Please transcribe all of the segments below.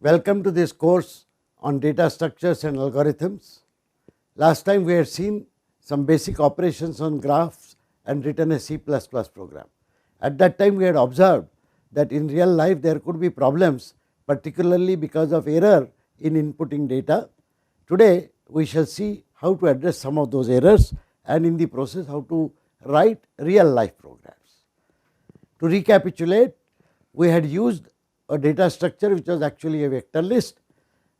Welcome to this course on data structures and algorithms. Last time we had seen some basic operations on graphs and written a C++ program. At that time we had observed that in real life there could be problems, particularly because of error in inputting data. Today we shall see how to address some of those errors and in the process how to write real life programs. To recapitulate, we had used a data structure which was actually a vector list,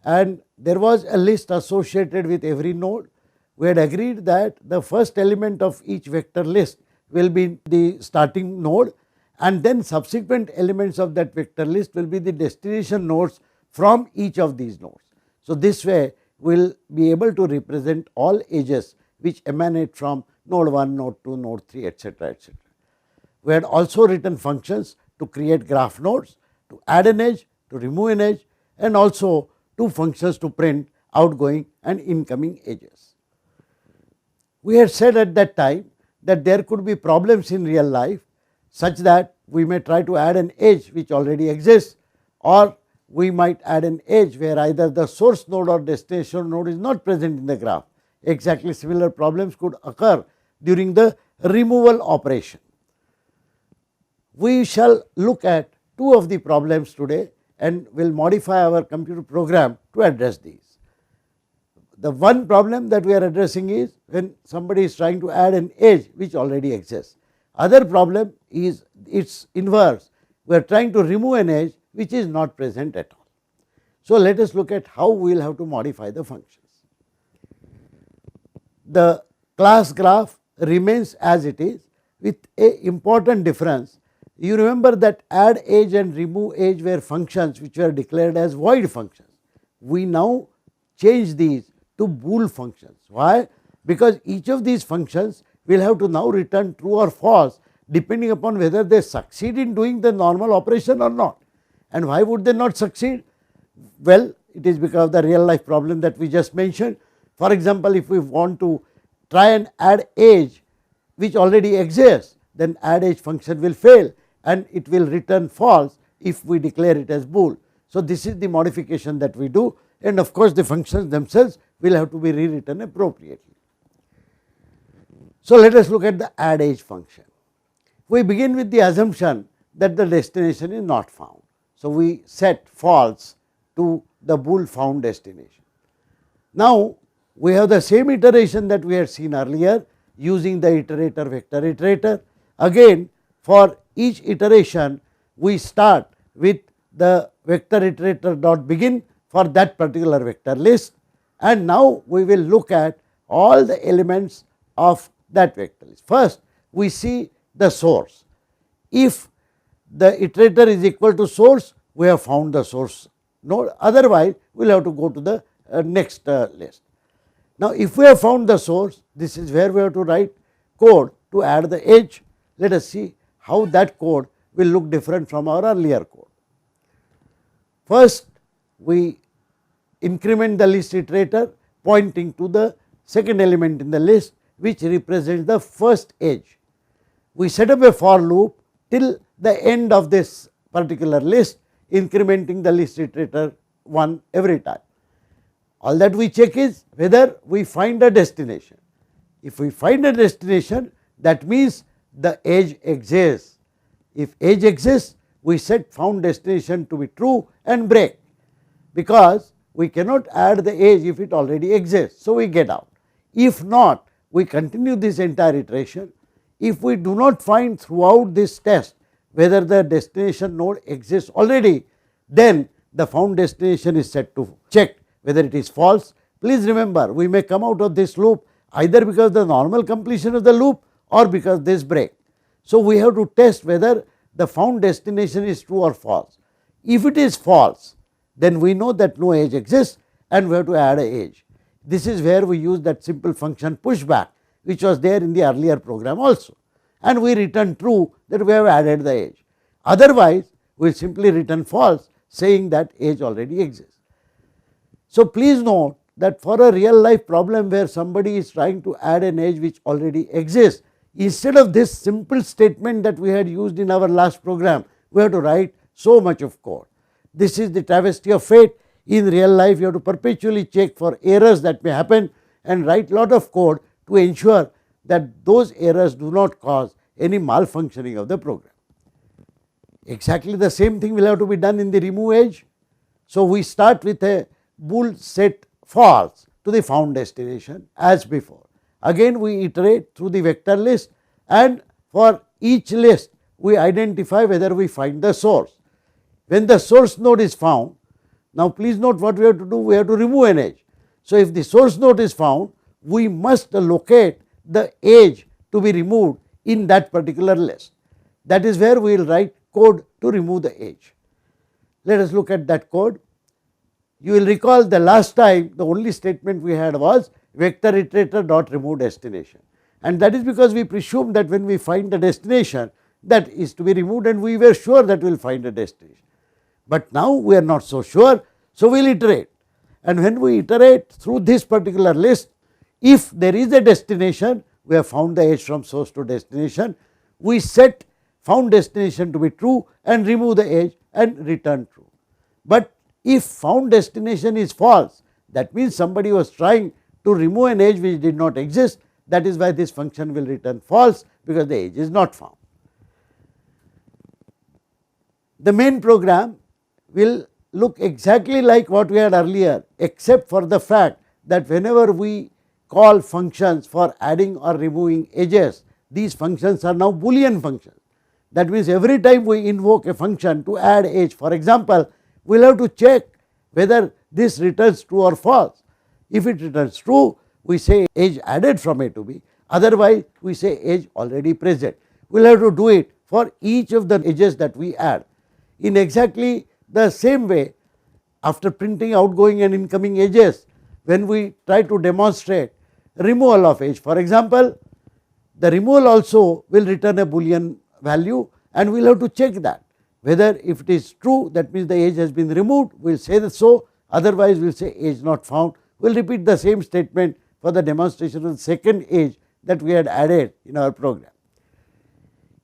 and there was a list associated with every node. We had agreed that the first element of each vector list will be the starting node, and then subsequent elements of that vector list will be the destination nodes from each of these nodes. So, this way we will be able to represent all edges which emanate from node 1, node 2, node 3, etc., etc. We had also written functions to create graph nodes, to add an edge, to remove an edge, and also two functions to print outgoing and incoming edges. We had said at that time that there could be problems in real life such that we may try to add an edge which already exists, or we might add an edge where either the source node or destination node is not present in the graph. Exactly similar problems could occur during the removal operation. We shall look at two of the problems today and will modify our computer program to address these. The one problem that we are addressing is when somebody is trying to add an edge which already exists. Other problem is its inverse. We are trying to remove an edge which is not present at all. So, let us look at how we will have to modify the functions. The class graph remains as it is with an important difference. You remember that add edge and remove edge were functions which were declared as void functions. We now change these to bool functions. Why? Because each of these functions will have to now return true or false depending upon whether they succeed in doing the normal operation or not. And why would they not succeed? Well, it is because of the real life problem that we just mentioned. For example, if we want to try and add edge which already exists, then add edge function will fail and it will return false if we declare it as bool. So, this is the modification that we do, and of course, the functions themselves will have to be rewritten appropriately. So, let us look at the add edge function. We begin with the assumption that the destination is not found. So, we set false to the bool found destination. Now, we have the same iteration that we had seen earlier using the iterator vector iterator. Again, for each iteration we start with the vector iterator dot begin for that particular vector list, and now we will look at all the elements of that vector list. First, we see the source. If the iterator is equal to source, we have found the source node, otherwise we will have to go to the next list. Now, if we have found the source, this is where we have to write code to add the edge. Let us see how that code will look different from our earlier code. First, we increment the list iterator pointing to the second element in the list which represents the first edge. We set up a for loop till the end of this particular list, incrementing the list iterator 1 every time. All that we check is whether we find a destination. If we find a destination, that means the edge exists. If edge exists, we set found destination to be true and break, because we cannot add the edge if it already exists. So, we get out. If not, we continue this entire iteration. If we do not find throughout this test whether the destination node exists already, then the found destination is set to check whether it is false. Please remember, we may come out of this loop either because of the normal completion of the loop or because this break. So, we have to test whether the found destination is true or false. If it is false, then we know that no edge exists and we have to add an edge. This is where we use that simple function pushback which was there in the earlier program also, and we return true that we have added the edge. Otherwise, we will simply return false saying that edge already exists. So, please note that for a real life problem where somebody is trying to add an edge which already exists, instead of this simple statement that we had used in our last program, we have to write so much of code. this is the travesty of fate. In real life, you have to perpetually check for errors that may happen and write lot of code to ensure that those errors do not cause any malfunctioning of the program. Exactly the same thing will have to be done in the remove edge. So, we start with a bool set false to the found destination as before. Again we iterate through the vector list, and for each list we identify whether we find the source. When the source node is found, now please note what we have to do, we have to remove an edge. So, if the source node is found, we must locate the edge to be removed in that particular list. That is where we will write code to remove the edge. Let us look at that code. You will recall the last time the only statement we had was vector iterator dot remove destination, and that is because we presumed that when we find the destination that is to be removed, and we were sure that we will find a destination. But now we are not so sure, so we will iterate, and when we iterate through this particular list, if there is a destination, we have found the edge from source to destination, we set found destination to be true and remove the edge and return true. But if found destination is false, that means somebody was trying to remove an edge which did not exist. That is why this function will return false, because the edge is not found. The main program will look exactly like what we had earlier, except for the fact that whenever we call functions for adding or removing edges, these functions are now Boolean functions. That means every time we invoke a function to add edge, for example, we will have to check whether this returns true or false. If it returns true, we say edge added from A to B, otherwise we say edge already present. We will have to do it for each of the edges that we add. In exactly the same way, after printing outgoing and incoming edges, when we try to demonstrate removal of edge, for example, the removal also will return a Boolean value, and we will have to check that whether if it is true, that means the edge has been removed, we will say that so, otherwise we will say edge not found. We will repeat the same statement for the demonstration of the second edge that we had added in our program.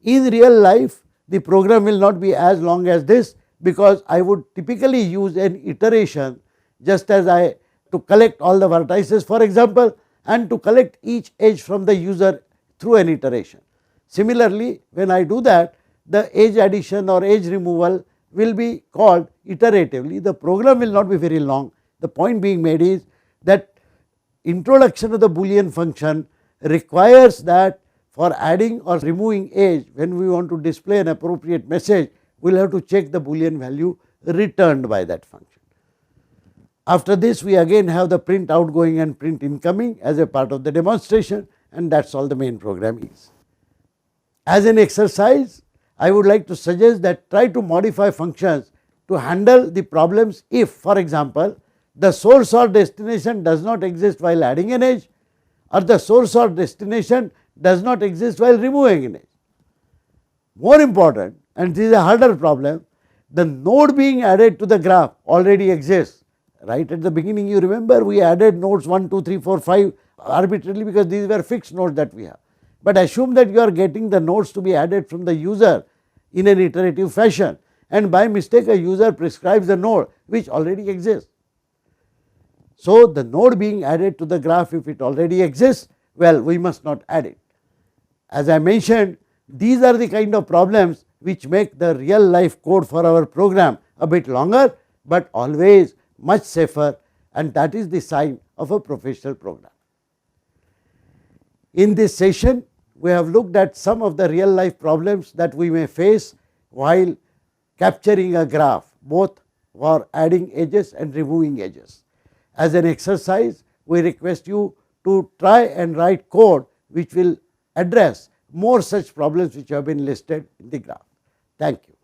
In real life, the program will not be as long as this, because I would typically use an iteration just as I to collect all the vertices, for example, and to collect each edge from the user through an iteration. Similarly, when I do that, the edge addition or edge removal will be called iteratively. The program will not be very long. The point being made is that introduction of the Boolean function requires that for adding or removing edge, when we want to display an appropriate message, we will have to check the Boolean value returned by that function. After this, we again have the print outgoing and print incoming as a part of the demonstration, and that is all the main program is. As an exercise, I would like to suggest that try to modify functions to handle the problems if, for example, the source or destination does not exist while adding an edge, or the source or destination does not exist while removing an edge. More important, and this is a harder problem, the node being added to the graph already exists. Right at the beginning, you remember we added nodes 1, 2, 3, 4, 5 arbitrarily, because these were fixed nodes that we have. But assume that you are getting the nodes to be added from the user in an iterative fashion, and by mistake a user prescribes a node which already exists. So, the node being added to the graph, if it already exists, well, we must not add it. As I mentioned, these are the kind of problems which make the real life code for our program a bit longer, but always much safer, and that is the sign of a professional program. In this session, we have looked at some of the real life problems that we may face while capturing a graph, both for adding edges and removing edges. As an exercise, we request you to try and write code which will address more such problems which have been listed in the graph. Thank you.